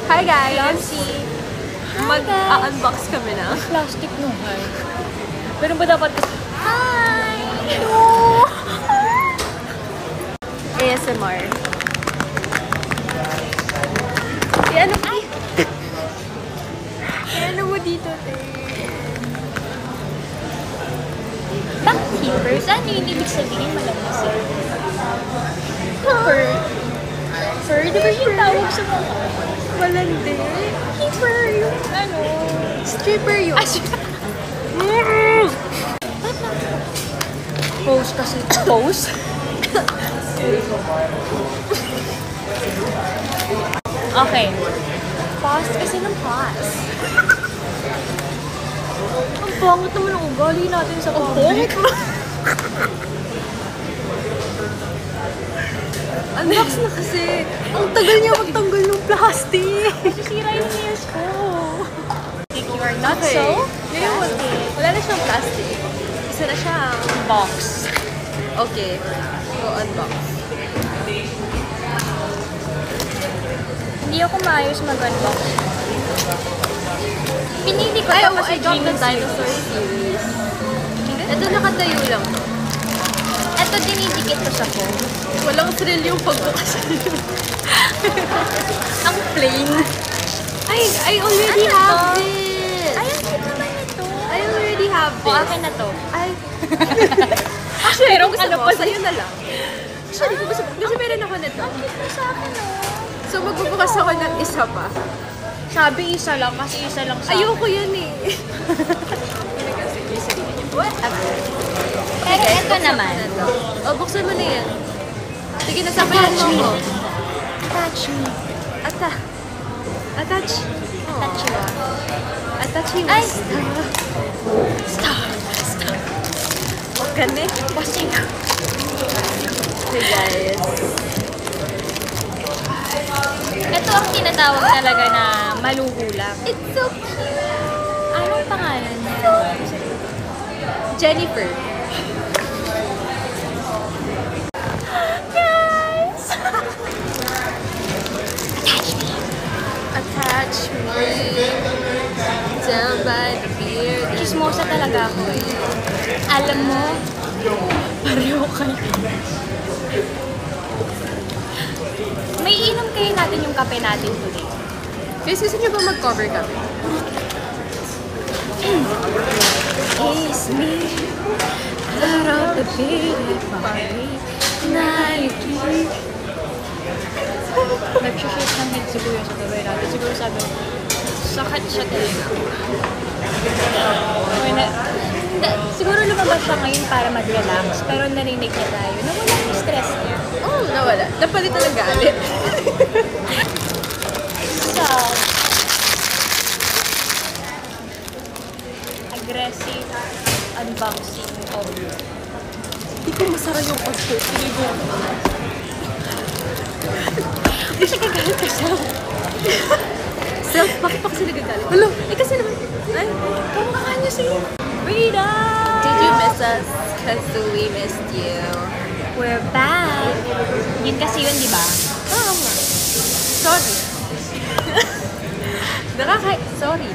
Hi guys! Lumpsy. Mag-unbox kami na. Plastic no, hi. Pero ba dapat kasi... Hi! Hello! ASMR. Ano? Ay! Ano mo dito, te? Bakit keepers? Ano yung ibig sabihin malamusin? Keeper. Keeper? Di ba yung tawag sa mga? Malandi. Keeper! Yung ano? Stripper yun. Ba't na? Pose kasi. Pose? Okay. Pause kasi ng pause. Ang pangit naman ang ugali natin sa public. Unbox na kasi. Ang tagal niya magtanggal ng plastic. Masisira yung nails ko. If you are not Okay. so, Ngayon, wala na siyang plastic. Isa na siyang box. okay. Go unbox. Hindi ako maayos mag-unbox. Pinili ko Ay, ito oh, kasi I got the Dream dinosaur series. Ito nakatayo lang. Ito dinidikit ko sa phone. Walang thrill yung pagbukas nito. Ang plain. I already Ano have to? this. Ay, ang cute naman ito. I already have O, this. akin na to. Ay. Actually, Pero gusto ano mo, pa sa'yo na lang. Actually, gusto kasi meron ako nito. Ang cute mo sa akin, oh. So, magbubukas ako ng isa pa. Sabi isa lang, kasi isa lang sa Ayoko akin. yan eh. Whatever. Pero ito naman. O, buksan mo na yan. Sige, nasabayan mo ko. Touch me. Attach. Touch you. Attach yung Ay! Stop. Huwag ka na eh. Pasing. Okay, guys. Ito ang tinatawag talaga na maluho lang. It's so cute. Anong pangalan niya? Jennifer. Guys! Attach me. Down by the beard. Chismosa talaga ako eh. Alam mo, pareho kayo. May inom kayo natin yung kape natin today. Guys, gusto niyo ba mag-cover kami? Kiss me out of the bearded body. Nike. Nag-shoot ng head si Kuya sa gabay natin. Siguro sabi, sakat siya talaga. Siguro lumabas siya ngayon para mag-relax. Pero narinig niya tayo na walang yung stress niya. Oh, nawala. Napalitan ng galit. So, aggressive unboxing of Hindi ko masara yung pag-shoot. Pinigo ako. kasi kagalit ka siya. Self, bakit pa kasi nagagalit? Hello, kasi naman. Ay, Kamukha niya si Rita! did you miss us? Cause we missed you. We're back! Yun kasi yun, di ba? Oo nga. Sorry. Sorry.